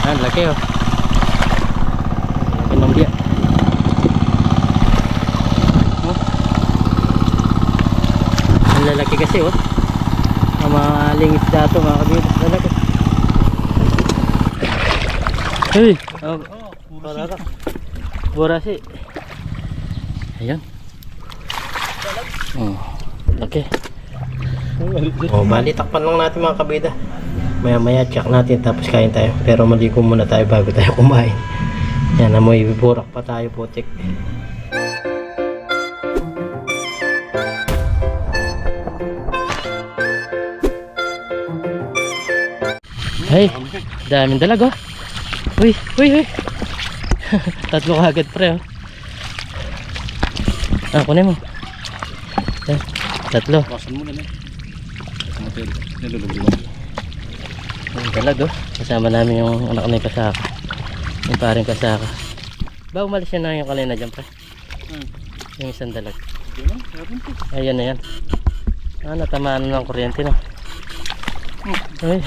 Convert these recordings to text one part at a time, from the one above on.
Ang laki oh. Laki ng biya. Oh. Ang lalaki kasi oh. Ang mga lingis dato mga kabida. Lalaki. Hey! Oh, paraka. Burasi. Ayan. Oh, laki. Oh, bali takpan lang natin mga kabida. Maya maya check natin tapos kain tayo. Pero maligo muna tayo bago tayo kumain. Yan, amoy burak pa tayo putik. Hey, daming dalag oh. Uy, uy, uy. Tatlo kagad pre oh. Ah, kunin mo. Yan, tatlo. Bawasan mo na eh. Ang dalag oh. Kasama namin yung anak na yung kasaka. Yung paring kasaka. Ba, umalis yan na yung kanina dyan pre. Yung isang dalag. Ayan na yan. Ah, natamaan na ng kuryente na. Ay.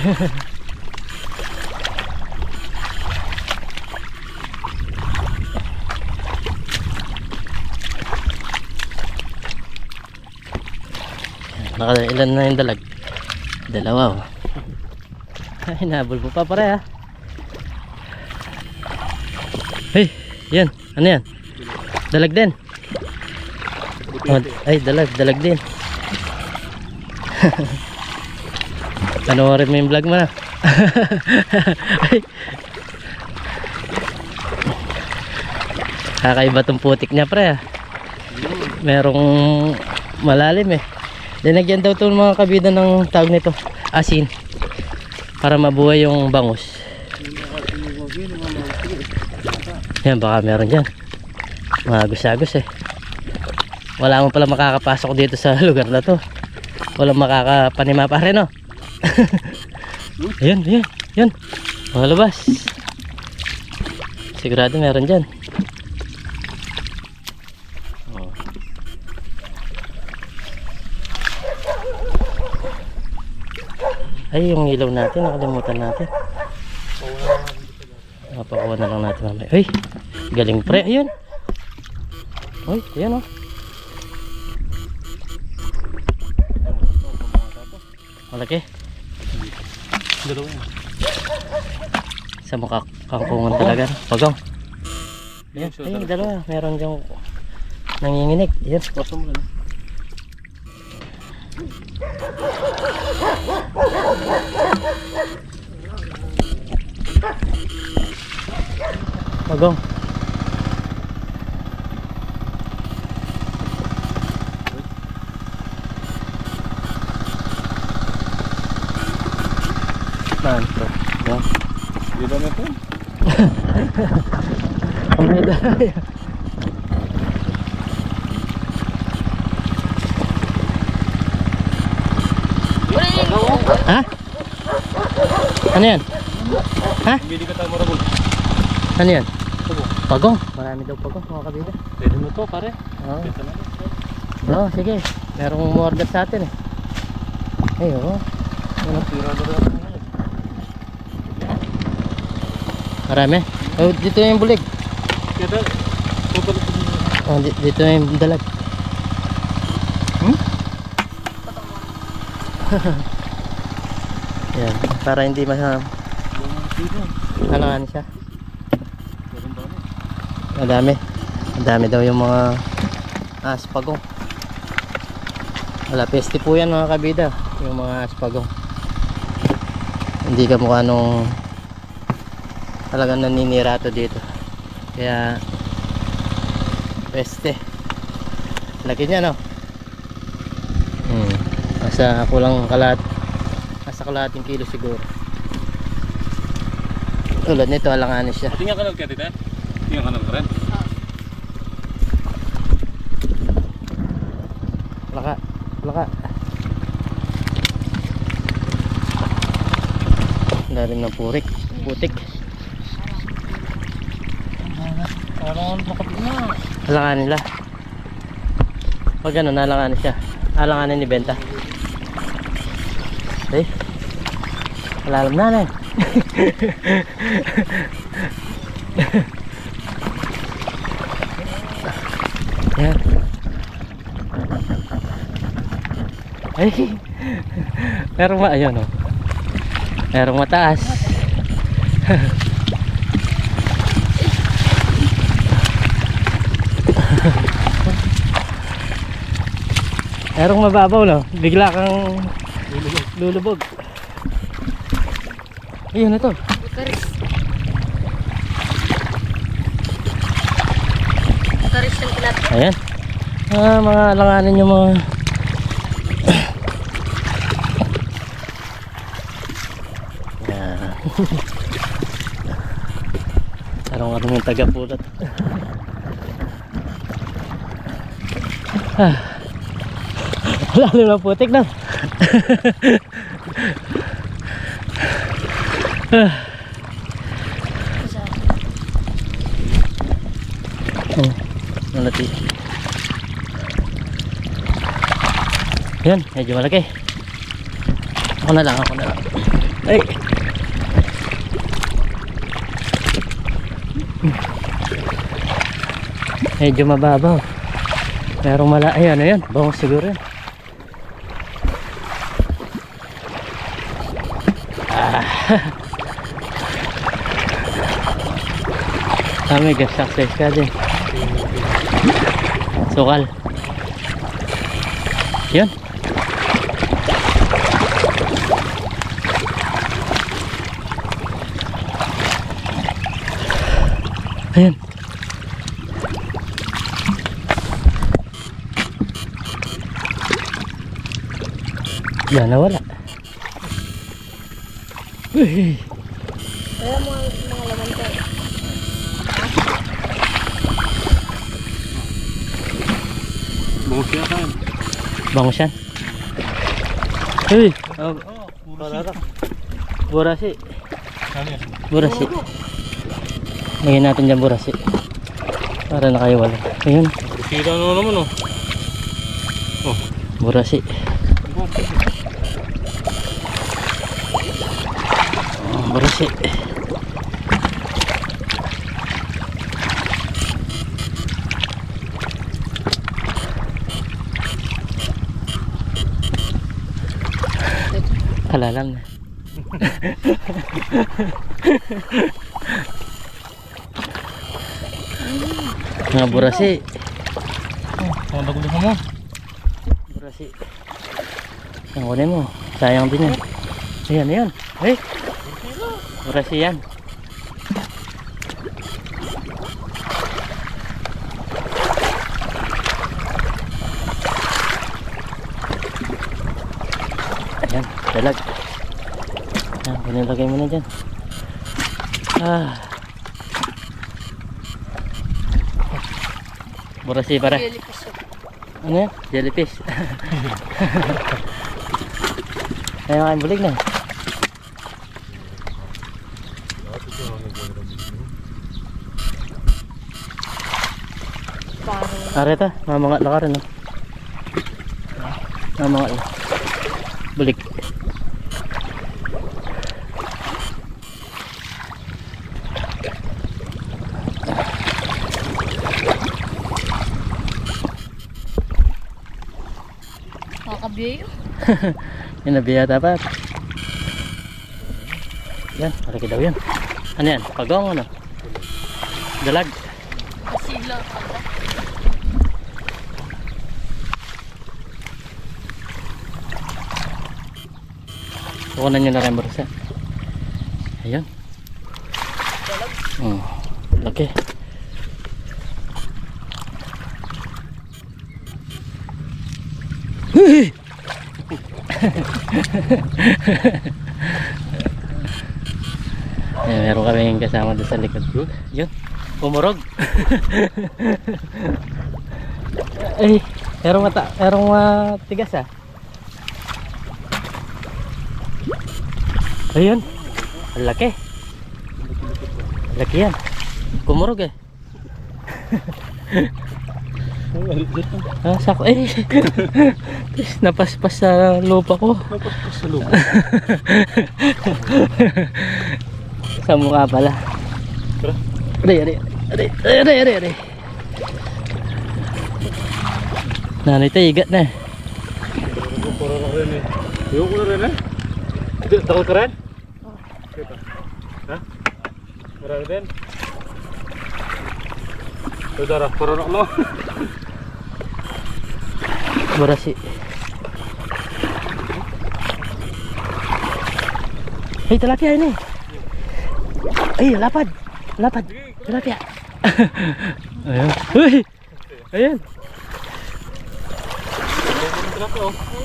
Ilan na yung dalag? Dalawa oh. Ay, nabol mo pa pare ha. Hey, yan, ano yan? Dalag din. Oh, ay, dalag din. Panoorin mo yung vlog mo na. Ay. Kakaiba tong putik niya pre ha. Merong malalim eh. Dinagyan daw itong mga kabida ng tawag nito, asin, para mabuhay yung bangus. Yan, baka meron dyan mga agos-agos eh. Wala mo pala makakapasok dito sa lugar na to. Walang makakapanima pa rin oh. Ayan, ayan, yan. Malabas. Sigurado meron dyan. Ay, yung ilaw natin, nakalimutan natin. Napakuha na lang natin mamaya. Ay, galing pre, ayun. Ay, ayan oh. Malaki. Dalawa yan. Sa mukha kangkungan talaga. Pagong. Ayan, ayun, dalawa. Meron diyang nanginginig. Ayan. Bawasan mo na. Pagong. Manto. Yan. Dito na ito. Ang medaya. Ha? Ano yan? Ha? Bili ka tayo marabol. Ano yan? Pagong. Marami daw pagong mga kabida. Pwede mo to pare. Oo. Pwede na. Oo, sige. Merong umorder sa atin eh. Ay, oo. Ano? Marami. Oh, dito na yung bulig. Kaya Oh, dito na yung dalag. Yan, para hindi masama. Halangan siya. Madami. Madami daw yung mga aspagong. Wala, peste po yan mga kabida. Yung mga aspagong. Hindi ka mukha nung talagang naninirato dito. Kaya peste. Laki niya no. Nasa kulang kalat. Nasa kalahating kilo siguro. Tulad nito, alanganin siya. Tingnan ka lang kaya tita. Tingnan ka lang ka rin. Laka. Laka. Lalim ng purik. Putik. Parang makapit na. Alanganin nila. Pag gano'n, alanganin siya. Alanganin ni Benta. Okay. Malalim na na eh. Yan. Ay. Merong ayun oh. Merong mataas. Merong mababaw no. Bigla kang lulubog. Ayun ito. Karis yung tilapia. Ayan. Mga alanganin yung mga yan. Arong-arong yung taga-pulot. Lalo na putik na. Oh, nalati. Yan, medyo malaki. Ako na lang. Ay. Medyo mababaw. Pero ayan, bangos siguro yan. Kami success ka din. Sukal. Yun. Ayan. Yan, nawala. Uy. Ayan mga laman ko. Bungos yan tayo. Bangus yan. Uy. Parara. Burasi. Ano yan? Burasi. Lagyan natin dyan burasi. Para nakaiwala. Ayun. Sira naman oh. Oh. Burasi. Burasi. Kalalang na. Mga burasi. Ang bagulo mo. Burasi. Ang kunin mo. Sayang din yan. Ayan. Hey. Burasi yan. Ayan. Dalag. Ayan. Pinilagay mo na dyan. Burasi para. Jellyfish. Ano yan? Jellyfish. Ayaw kain bulig na. Areta, mamangat na ka rin. Mamangat na. Bulig. Nakakabiyo. Yan nabiya dapat. Yan, malaki daw yan. Ano yan? Pagong ano? Dalag. Sila. Kukunan nyo na rin bursa. Ayun. Laki. Ayan, meron kaming kasama doon sa likod. Yun, umurog. Ay, merong tigas ah. Ayun, ang laki. Laki yan. Kumurog eh. Ah, sako eh. Tapos napaspas sa lupa ko. Napaspas sa lupa. Sa mukha pala. Tara. Aray. Nanay tayo, igat na. Parang ako rin eh. Ayoko na rin eh. Takot ka rin? Kita. Ha? Marami din. Saudara, parang ako. Burasi. Hey, tilapia ini. Ay, lapad. Tilapia. Ayan. Uy. Ayan.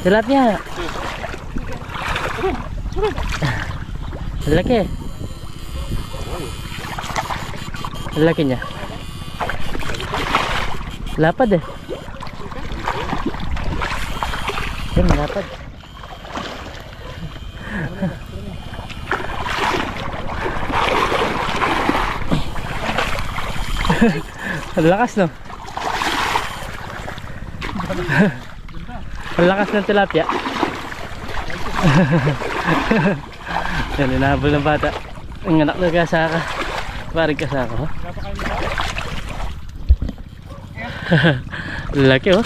Tilapia. Laki. Laki niya. Lapad eh. Yan, lapad. Ang lakas, no? Ang lakas ng tilapia. Yan, inahabol ng bata. Ang anak na kasaka. Parang kasaka, oh. Laki, oh.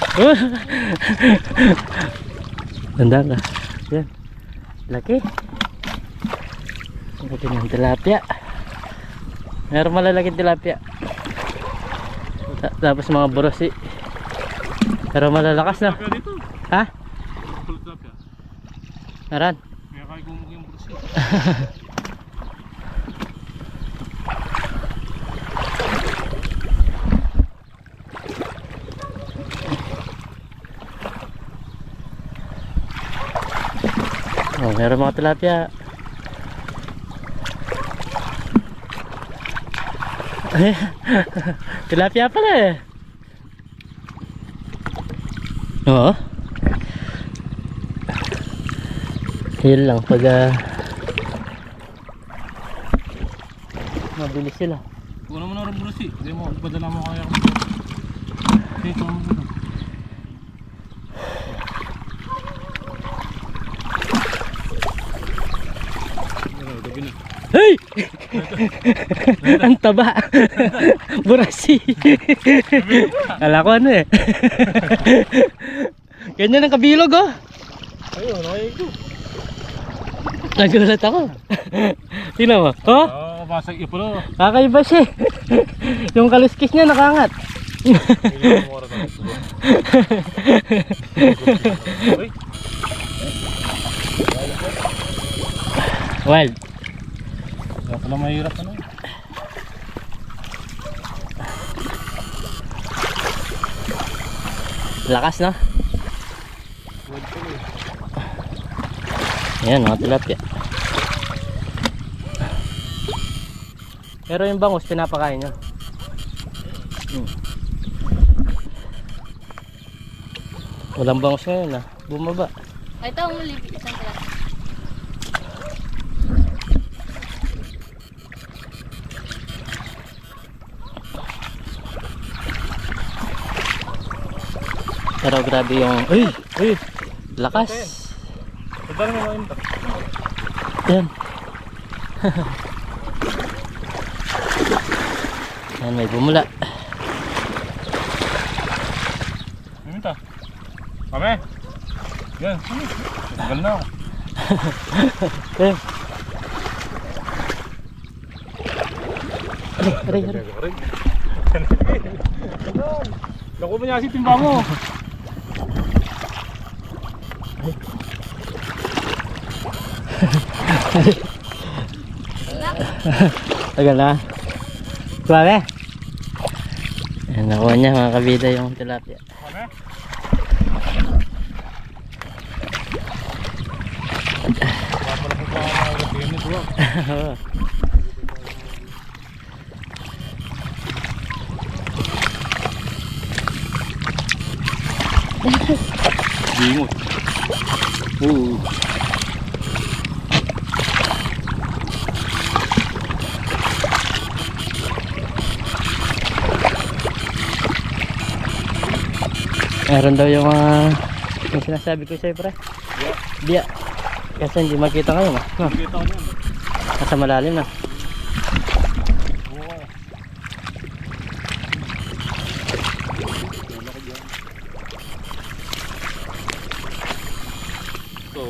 Tandaan ka. Yan. Laki. Laki ng tilapia. Meron malalaking tilapia. Tapos mga burosi. Pero malalakas na. Ha? Naran? Kaya kaya gumugay yung brusi. Oh, meron mga tilapia. Tilapia pala eh. Oo. Yun lang pag mabilis sila. Kung naman ang brusi, hindi mo, padala mo kaya kami. Dito mo muna. Gabi na. Hey! Ang taba. Burasi. Kala ko ano eh. Ganyan ang kabilog, oh. Ayun, nakaigo. Nagulat ako. Tingnan mo. Oh, Basag iyo pala. kakaiba siya. Yung kaliskis niya nakangat. Kailangan mo oras na ito. Uy. Wild. Kaya pala mahirap ano. Lakas, no? Wild pala eh. Ayan, mga tilapia. Pero yung bangus, pinapakain nyo. Walang bangus ngayon, ah. Bumaba. Ay, ito ang malipit isang tilapia. Pero grabe yung... Uy! Lakas! Padala mo ngayon ito. Yan. Yan, may bumula. Minta. Kami. Yan. Tagal na ako. Ayan. Aray. Naku mo niya si timba mo. Tagal na. Suwabe. Ayan, nakuha niya mga kabida yung tilapia. Kami. Papalag pa ako mga routine nito. Bingot. Meron daw yung sinasabi ko sa'yo, pre. Biya. Kasi hindi makita ngayon, no? Kita ko yan. Nasa malalim na. So,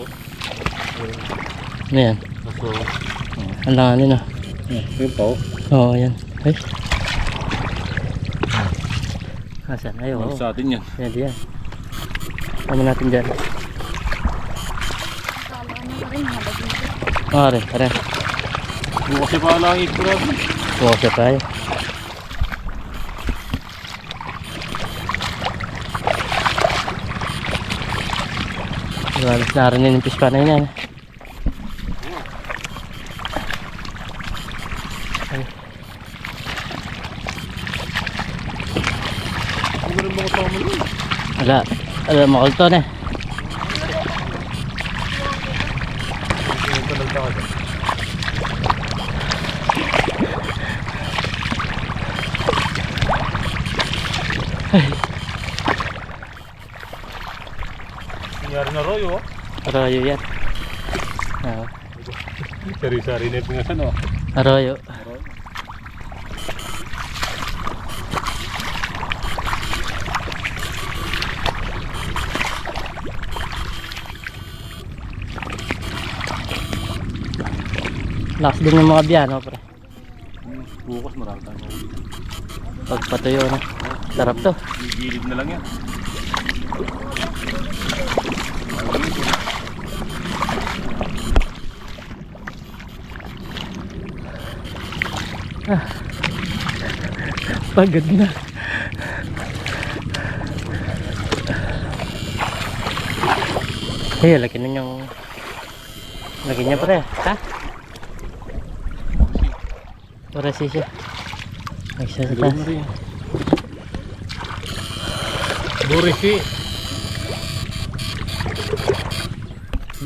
Ano yan? so, Ang langanin na. yun pa oh. Oo, yan. Ay. Asan? Ay, oo. Sa atin yan. Yan, yan. Ano natin dyan? Kala ano pa rin, nalagyan ko. Pare, pare. Bukas pa lang ang ikurad. Bukas na tayo. Halos narinig yung pispa na yun. Ay. Ang ganun mga tao mo yun. Wala. Wala makulton eh. Ito lang ka dyan. Nangyari na royo oh. Arroyo yan. Oo. Sari-sari na yung pingasan oh. Arroyo. Lakas din yung mga biyano, pre. Bukas marami tayong mahuli. Pagpatuyo na. Sarap to. Gilid na lang yan. Pagod na. Hey, laki na yung... Laki niya, pre. Ha? Para siya. Ay, sa taas. Burisi.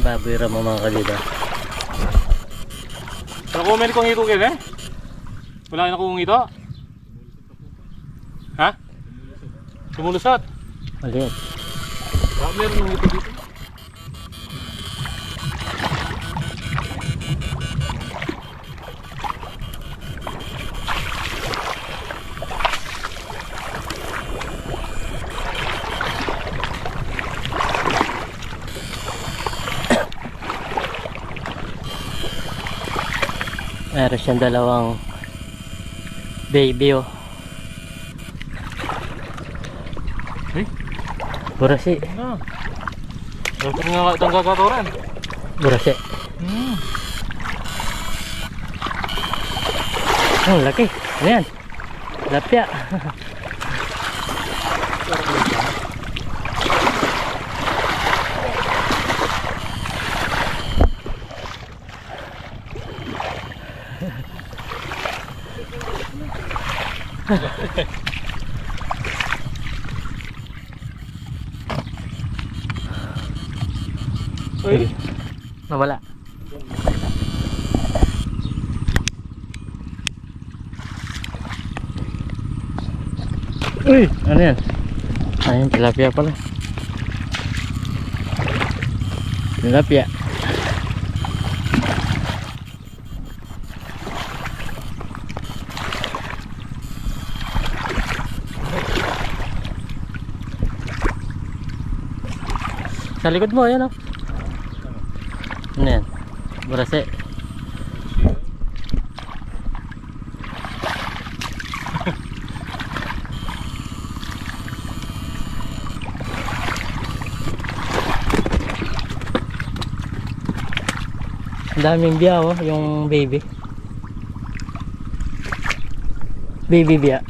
Baboy ramo mga kalida. Nakuha kong ito kaya eh? Wala kayo nakuha ito? Ha? Sumulusat? Maliit. Meron yung ito dito. Meron siyang dalawang baby oh. Eh? Burasi. Ah. Dapat nga itong kakatoran. Burasi. Oh, laki. Ano yan? Lapya. Uy. Nawala. Uy! Ano yan? Ayun, tilapia pala. Tilapia. Sa likod mo, ayan oh. Ano yan? Burase. Ang daming biya oh, yung baby. Baby biya.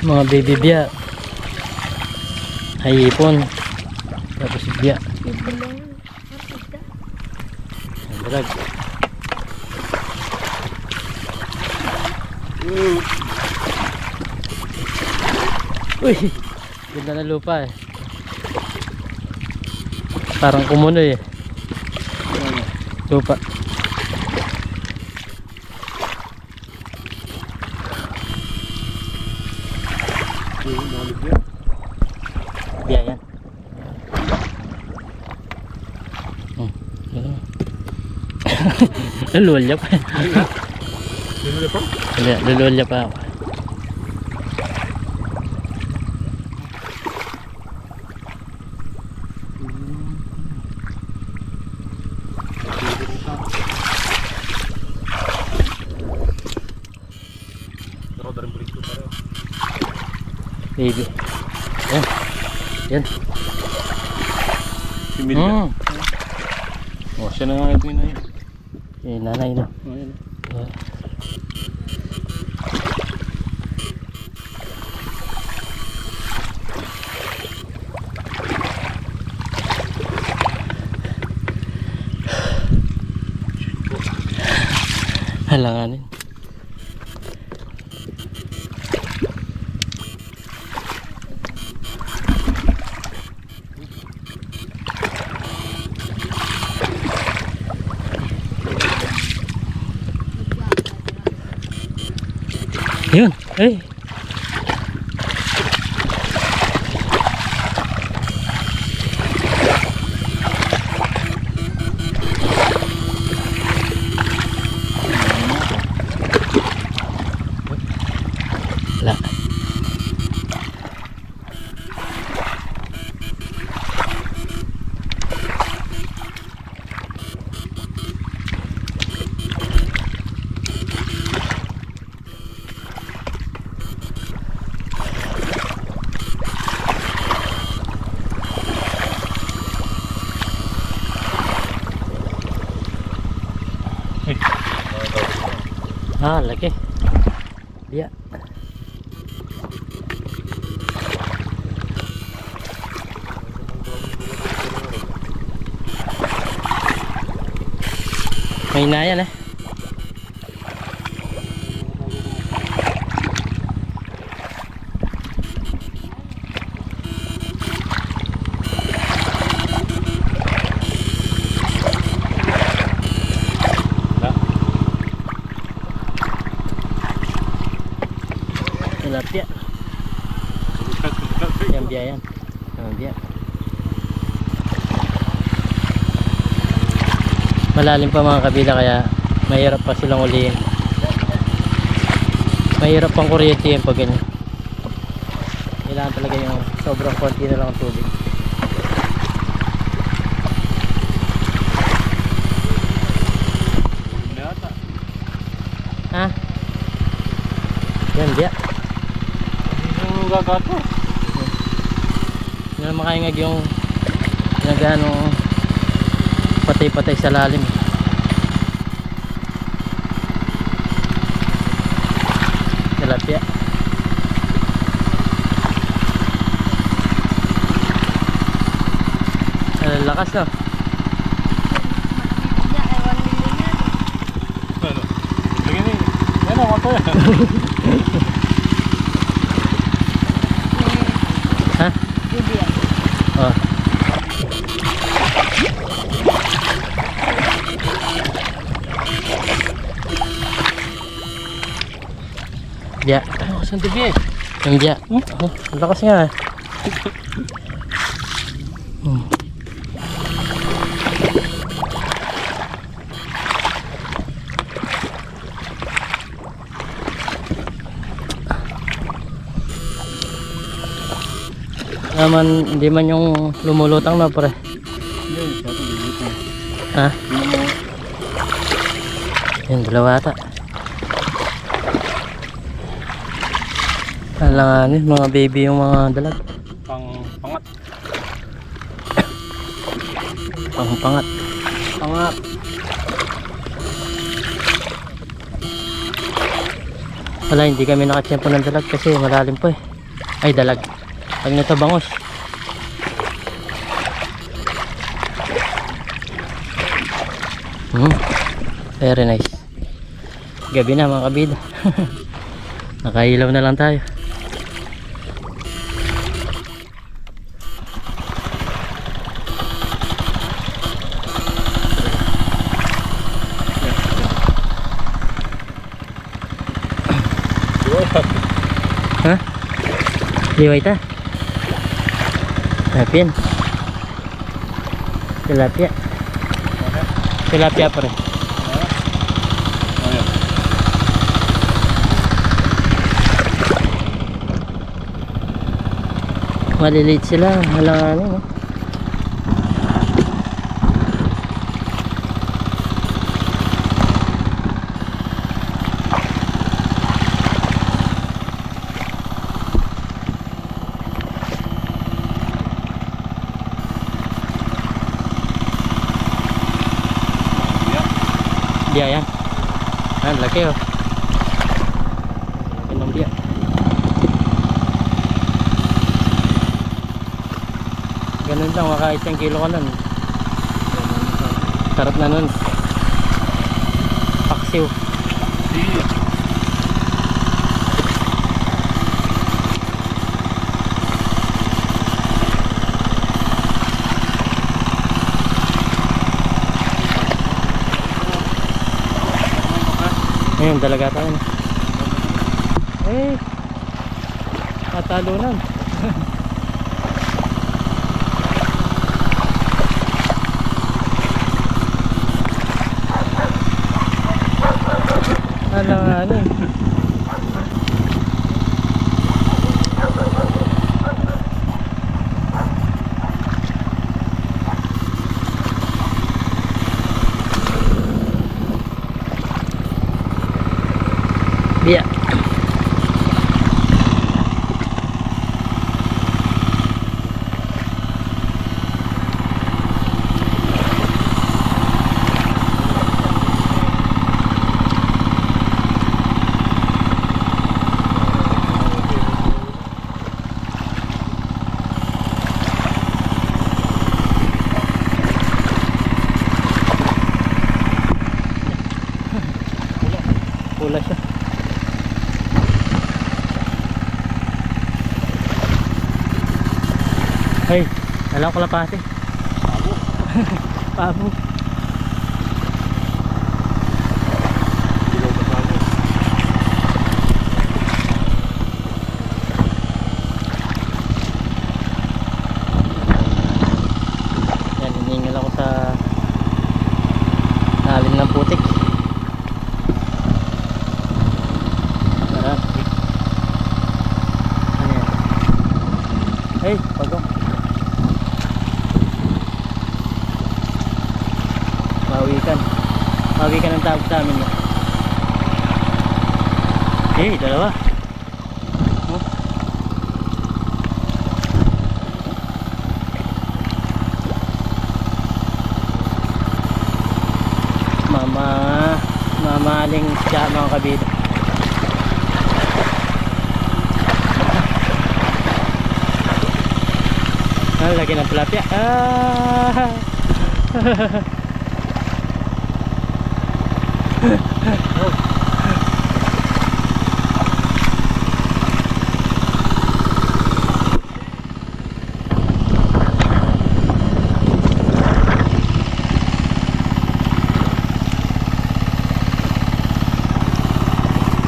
Mga baby biya. Ay ipon. Tapos biya. Ang balag. Uy! Ganda na lupa eh. Parang kumunoy eh. Lupa. Lululya pa. Sino pa? Lululya pa ako. Baby. Yan. Yan. Si Milya. Oh, siya na nga ito yun. Eh, nanay no. Ayan. Yan. Halanganin. Yun, eh. Wala. Ah, laki. Dia. May na yan eh. Tilapia. Yang biayan. Yang biaya. Malalim pa mga kabila kaya mahirap pa silang ulihin. Mahirap pang kuryente yan pag ganyan. Kailangan talaga yung sobrang konti na lang ang tubig. Ha? Yan dia. Yung gagato. Hindi na makaingag yung nagano patay-patay sa lalim. Tilapia. Lakas no? Iya, ay 1 million yan. Ano? Lagyan niyo. Yan ang mato yan. Ha? Bibi yan. Oh. Dia. Oh, saan tabi eh? Yung dia. Oh, ang lakas nga. Naman, hindi man yung lumulutang na pre. Hindi, sa atin dito. Ha? Yung dalawa ata. Alanganin, mga baby yung mga dalag. Pangat. Pangat. Pangat. Wala, hindi kami nakatsyempo ng dalag kasi malalim po eh. Ay, dalag. Pag nito bangos. Very nice. Gabi na mga kabida. Nakailaw na lang tayo. Ha? Liway ta? Tilapia. Tilapia. Tilapia pa rin. Maliliit sila. Halangan mo. Biya yan. Ang laki oh. Laki ng biya. Ganun lang, maka 1 kilo ka nun. Sarap na nun. Paksiw. Ayun, dalaga tayo na. Eh, tatalunan. Alanganin. Biya. Pula siya. Hey, alam ko lapate. Pabo. Pabo. Ilaw ka pabo. Yan, hiningal ako sa lalim ng putik. Tara. Ano yan? Hey, pagong. Mawikan ang tawag sa amin. Eh, dalawa. Oh. Mamaling siya mga kabida. Lagi ng tilapia.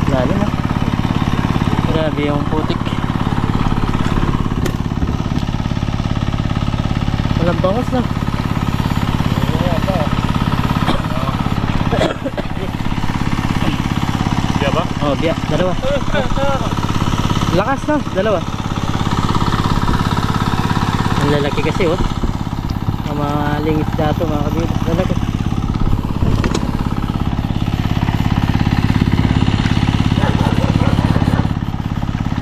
Lalo na. Grabe yung putik. Walang bangos na. Biya ba? Oh, biya. Dalawa. Lakas na. Dalawa. Ang lalaki kasi oh. Ang mga lingis dato mga kabila. Lalaki.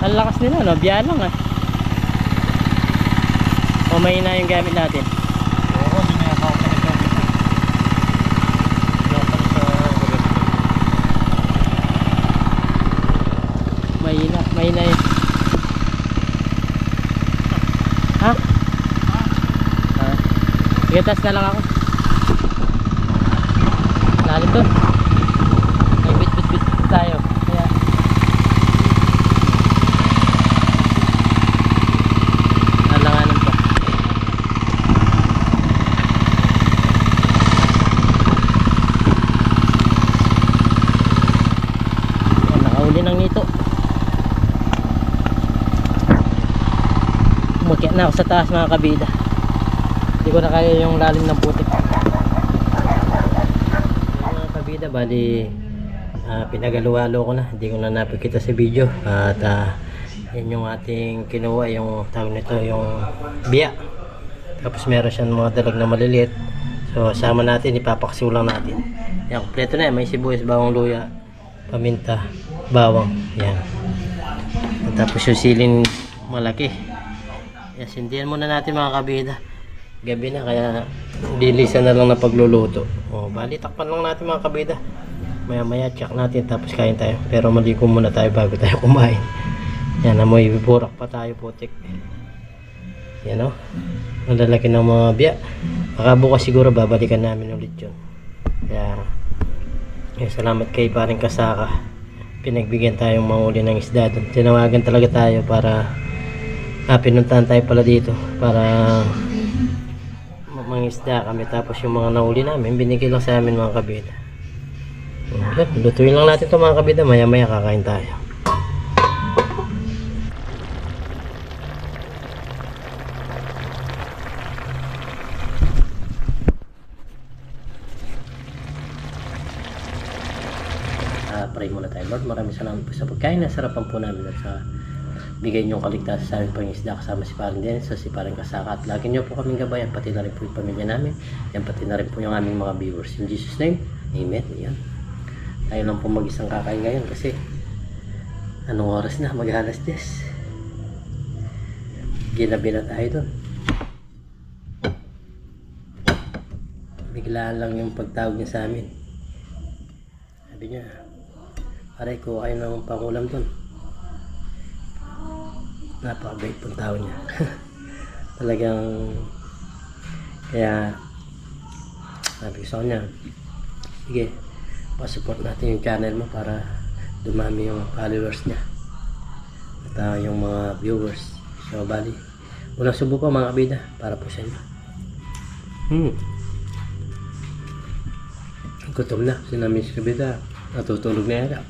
Ang lakas nila no. Biya lang ah. O may na yung gamit natin. Oo, binayakaw ka nito. Mahina yun. Ha? Sige, tas na lang ako. Lalim to. May bit tayo. Kaya nalanganan pa. Ayan, nakauli ng nito. Umakyat na ako sa taas mga kabida. Hindi ko na kaya yung lalim ng putik. Mga kabida, bali pinagaluwalo ko na. Hindi ko na napakita sa video. At Yan yung ating kinuha, yung tawag nito, yung biya. Tapos meron siyang mga dalag na maliliit. So sama natin, ipapaksiw lang natin. Yan, kompleto na yan. May sibuyas, bawang luya, paminta, bawang. Yan. At tapos yung siling malaki. Yan, sindihan muna natin mga kabida. Gabi na, kaya dilisa na lang na pagluluto. O, bali, takpan lang natin mga kabida. Maya maya check natin tapos kain tayo. Pero maligo muna tayo bago tayo kumain. Yan, amoy burak pa tayo putik. Yan o. Malalaki ng mga biya. Baka bukas siguro babalikan namin ulit yun. Kaya salamat kay paring Kasaka. Pinagbigyan tayong manguli ng isda doon. Tinawagan talaga tayo para pinuntahan tayo pala dito para mangisda kami. Tapos yung mga nahuli namin binigay lang sa amin mga kabida. Lutuin lang natin ito mga kabida. Maya maya kakain tayo. Pray muna tayo. Lord, maraming salamat po sa pagkain. Nasarapan po namin at sa bigay niyong kaligtasan sa aming pangisda kasama si Paring Dennis sa si Paring Kasaka. At lagi niyo po kaming gabayan, pati na rin po yung pamilya namin. Yan, pati na rin po yung aming mga viewers. In Jesus' name, Amen. Yan. Tayo lang po mag-isang kakain ngayon kasi anong oras na? Mag-alas 10. Ginabi na tayo dun. Bigla lang yung pagtawag niya sa amin. Sabi niya, aray ko kayo ng pangulam dun. Napakabait pong tao niya. Talagang kaya sabi ko sa kanya, sige, pa-support natin yung channel mo para dumami yung followers niya at yung mga viewers. So bali, unang subo pa mga kabida para po sa inyo. Gutom na, sinamin si kabida, natutulog na yata.